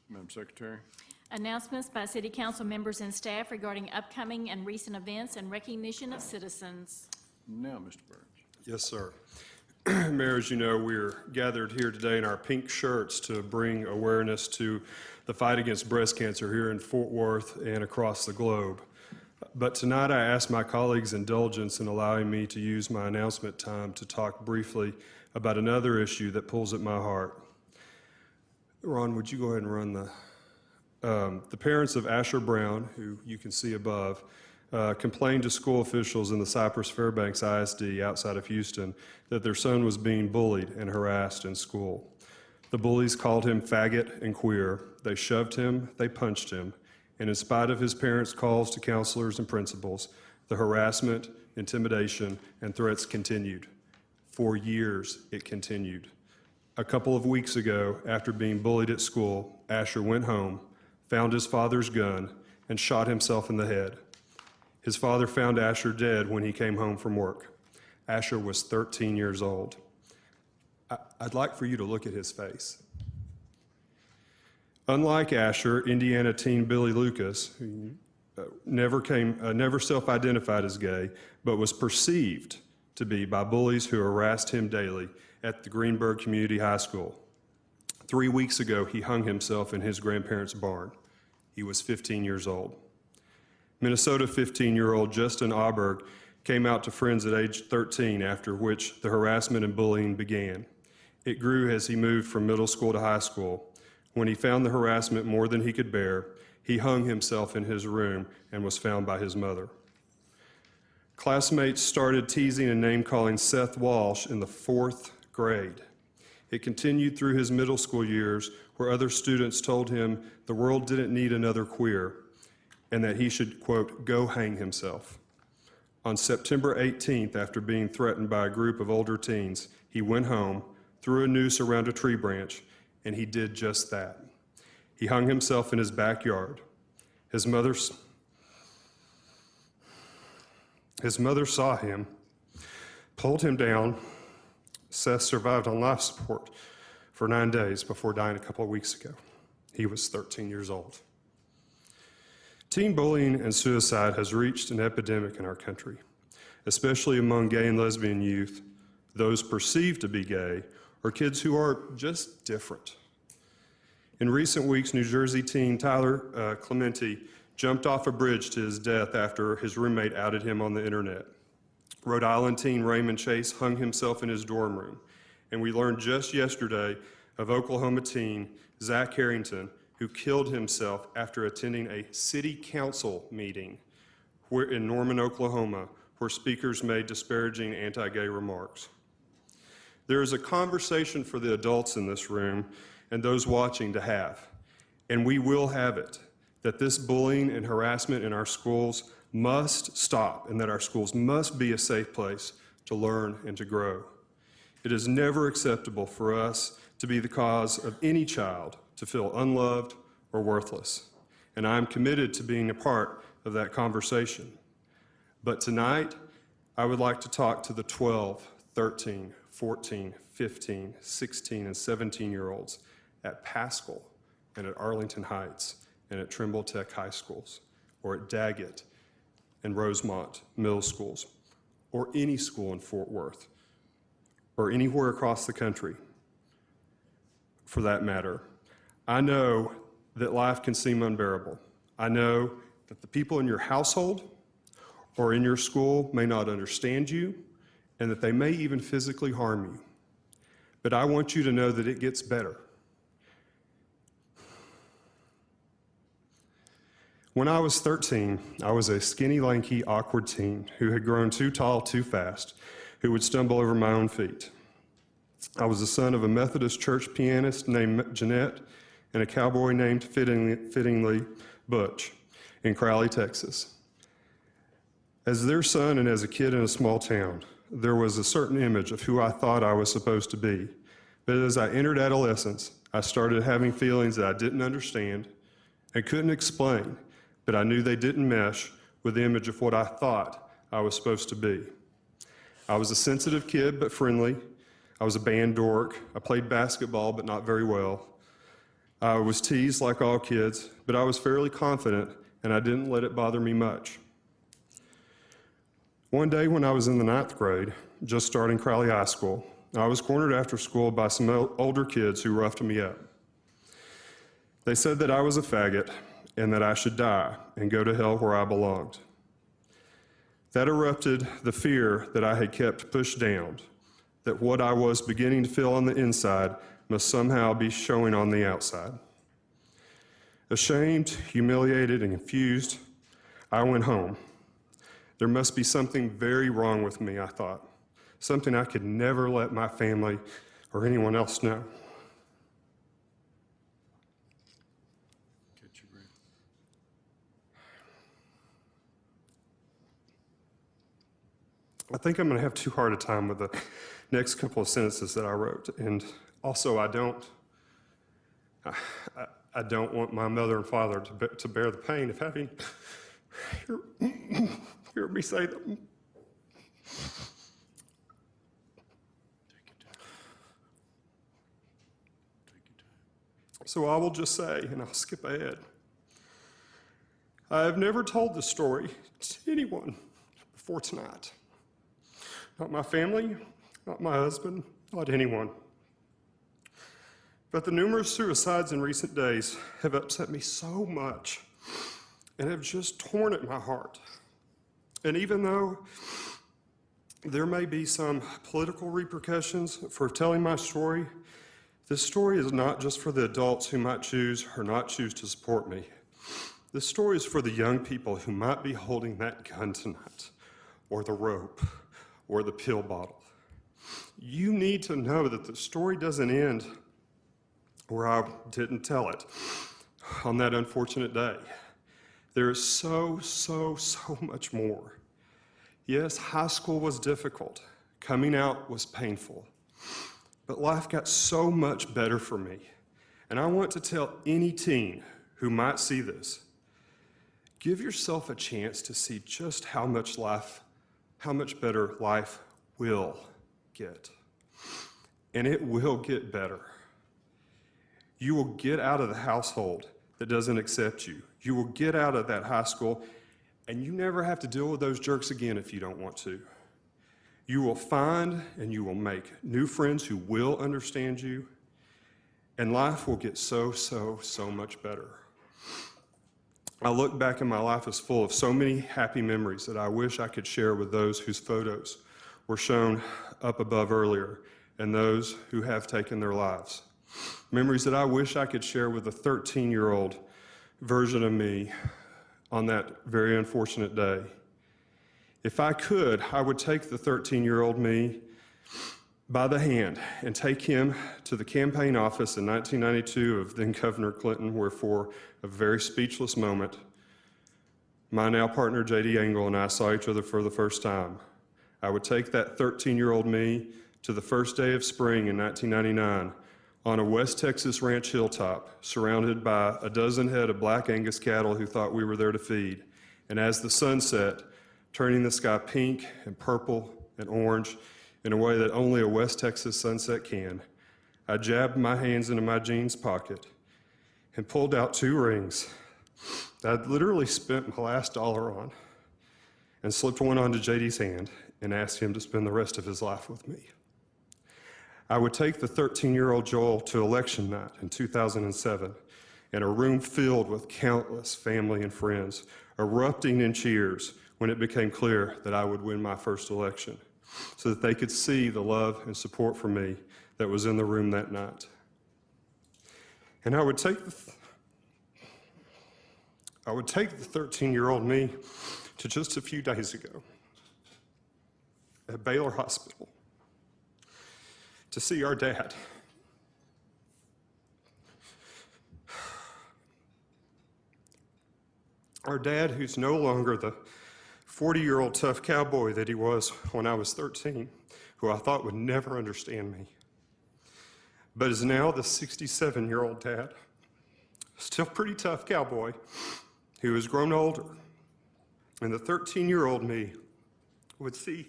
Madam Secretary. Announcements by City Council members and staff regarding upcoming and recent events and recognition of citizens. Now, Mr. Burns. Yes, sir. Mayor, as you know, we're gathered here today in our pink shirts to bring awareness to the fight against breast cancer here in Fort Worth and across the globe. But tonight I ask my colleagues' indulgence in allowing me to use my announcement time to talk briefly about another issue that pulls at my heart. Ron, would you go ahead and run the parents of Asher Brown, who you can see above, complained to school officials in the Cypress Fairbanks ISD outside of Houston that their son was being bullied and harassed in school. The bullies called him faggot and queer. They shoved him, they punched him, and in spite of his parents' calls to counselors and principals, the harassment, intimidation, and threats continued. For years, it continued. A couple of weeks ago, after being bullied at school, Asher went home, found his father's gun, and shot himself in the head. His father found Asher dead when he came home from work. Asher was 13 years old. I'd like for you to look at his face. Unlike Asher, Indiana teen Billy Lucas, who never self-identified as gay, but was perceived to be by bullies who harassed him daily at the Greenberg Community High School. 3 weeks ago, he hung himself in his grandparents' barn. He was 15 years old. Minnesota 15-year-old Justin Auberg came out to friends at age 13, after which the harassment and bullying began. It grew as he moved from middle school to high school. When he found the harassment more than he could bear, he hung himself in his room and was found by his mother. Classmates started teasing and name-calling Seth Walsh in the 4th grade. It continued through his middle school years, where other students told him the world didn't need another queer and that he should, quote, go hang himself. On September 18th, after being threatened by a group of older teens, he went home, threw a noose around a tree branch, and he did just that. He hung himself in his backyard. His mother saw him, pulled him down. Seth survived on life support for 9 days before dying a couple of weeks ago. He was 13 years old. Teen bullying and suicide has reached an epidemic in our country, especially among gay and lesbian youth, those perceived to be gay, or kids who are just different. In recent weeks, New Jersey teen Tyler Clementi jumped off a bridge to his death after his roommate outed him on the internet. Rhode Island teen Raymond Chase hung himself in his dorm room. And we learned just yesterday of Oklahoma teen Zach Harrington, who killed himself after attending a city council meeting in Norman, Oklahoma, where speakers made disparaging anti-gay remarks. There is a conversation for the adults in this room and those watching to have, and we will have it, that this bullying and harassment in our schools must stop and that our schools must be a safe place to learn and to grow. It is never acceptable for us to be the cause of any child to feel unloved or worthless, and I am committed to being a part of that conversation. But tonight, I would like to talk to the 12, 13, 14, 15, 16, and 17-year-olds at Paschal and at Arlington Heights and at Trimble Tech High Schools, or at Daggett and Rosemont Middle Schools, or any school in Fort Worth, or anywhere across the country, for that matter. I know that life can seem unbearable. I know that the people in your household or in your school may not understand you, and that they may even physically harm you. But I want you to know that it gets better. When I was 13, I was a skinny, lanky, awkward teen who had grown too tall too fast, who would stumble over my own feet. I was the son of a Methodist church pianist named Jeanette and a cowboy named fittingly Butch in Crowley, Texas. As their son and as a kid in a small town, there was a certain image of who I thought I was supposed to be. But as I entered adolescence, I started having feelings that I didn't understand and couldn't explain, but I knew they didn't mesh with the image of what I thought I was supposed to be. I was a sensitive kid, but friendly. I was a band dork. I played basketball, but not very well. I was teased like all kids, but I was fairly confident, and I didn't let it bother me much. One day when I was in the 9th grade, just starting Crowley High School, I was cornered after school by some older kids who roughed me up. They said that I was a faggot and that I should die and go to hell where I belonged. That erupted the fear that I had kept pushed down, that what I was beginning to feel on the inside must somehow be showing on the outside. Ashamed, humiliated, and confused, I went home. There must be something very wrong with me, I thought, something I could never let my family or anyone else know. Catch your breath. I think I'm going to have too hard a time with the next couple of sentences that I wrote, and also I don't want my mother and father to bear the pain of having hear me say them. Take your time. Take your time. So I will just say, and I'll skip ahead, I have never told this story to anyone before tonight. Not my family, not my husband, not anyone. But the numerous suicides in recent days have upset me so much and have just torn at my heart. And even though there may be some political repercussions for telling my story, this story is not just for the adults who might choose or not choose to support me. This story is for the young people who might be holding that gun tonight, or the rope, or the pill bottle. You need to know that the story doesn't end where I didn't tell it on that unfortunate day. There is so much more. Yes, high school was difficult. Coming out was painful. But life got so much better for me. And I want to tell any teen who might see this, give yourself a chance to see just how much better life will get. And it will get better. You will get out of the household that doesn't accept you. You will get out of that high school, and you never have to deal with those jerks again if you don't want to. You will find and you will make new friends who will understand you, and life will get so much better. I look back and my life is full of so many happy memories that I wish I could share with those whose photos were shown up above earlier and those who have taken their lives. Memories that I wish I could share with the 13-year-old version of me on that very unfortunate day. If I could, I would take the 13-year-old me by the hand and take him to the campaign office in 1992 of then Governor Clinton, where for a very speechless moment, my now partner J.D. Engel and I saw each other for the first time. I would take that 13-year-old me to the first day of spring in 1999 on a West Texas ranch hilltop, surrounded by a dozen head of black Angus cattle who thought we were there to feed. And as the sun set, turning the sky pink and purple and orange in a way that only a West Texas sunset can, I jabbed my hands into my jeans pocket and pulled out 2 rings that I'd literally spent my last dollar on, and slipped one onto JD's hand and asked him to spend the rest of his life with me. I would take the 13-year-old Joel to election night in 2007 in a room filled with countless family and friends, erupting in cheers when it became clear that I would win my first election, so that they could see the love and support for me that was in the room that night. And I would take the 13-year-old me to just a few days ago at Baylor Hospital to see our dad. Our dad, who's no longer the 40-year-old tough cowboy that he was when I was 13, who I thought would never understand me, but is now the 67-year-old dad, still pretty tough cowboy, who has grown older. And the 13-year-old me would see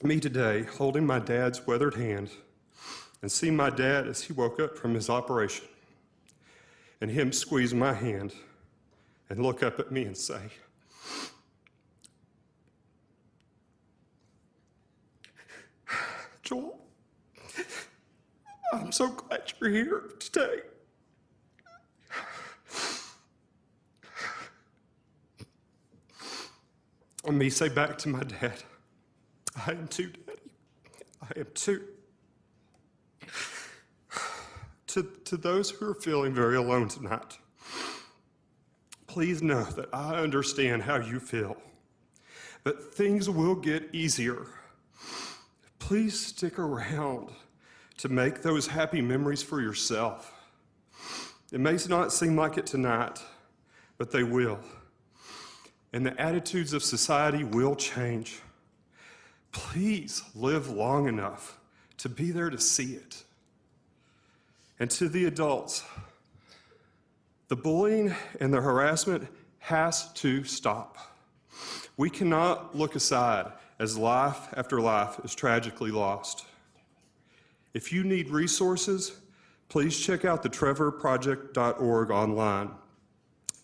me today holding my dad's weathered hand and see my dad as he woke up from his operation, and him squeeze my hand and look up at me and say, "Joel, I'm so glad you're here today." And me say back to my dad, "I am too, Daddy. I am too." To those who are feeling very alone tonight, please know that I understand how you feel, but things will get easier. Please stick around to make those happy memories for yourself. It may not seem like it tonight, but they will. And the attitudes of society will change. Please live long enough to be there to see it. And to the adults, the bullying and the harassment has to stop. We cannot look aside as life after life is tragically lost. If you need resources, please check out the trevorproject.org online.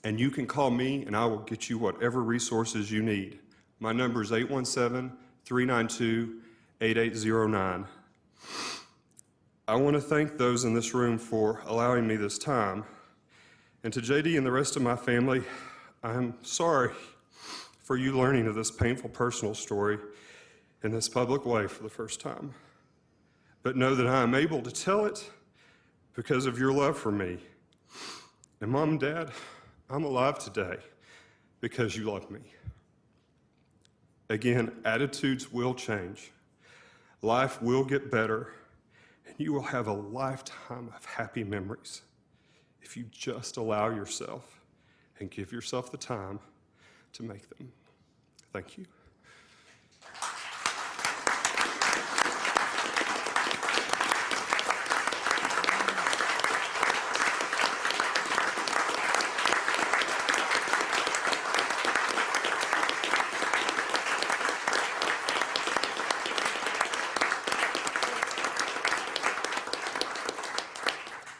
And you can call me and I will get you whatever resources you need. My number is 817-392-8809. I want to thank those in this room for allowing me this time. And to JD and the rest of my family, I'm sorry for you learning of this painful personal story in this public way for the first time. But know that I am able to tell it because of your love for me. And Mom and Dad, I'm alive today because you love me. Again, attitudes will change. Life will get better, and you will have a lifetime of happy memories if you just allow yourself and give yourself the time to make them. Thank you.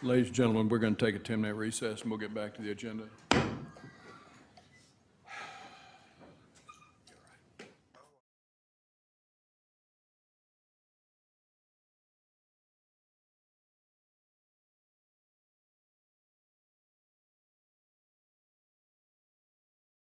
Ladies and gentlemen, we're going to take a 10-minute recess and we'll get back to the agenda.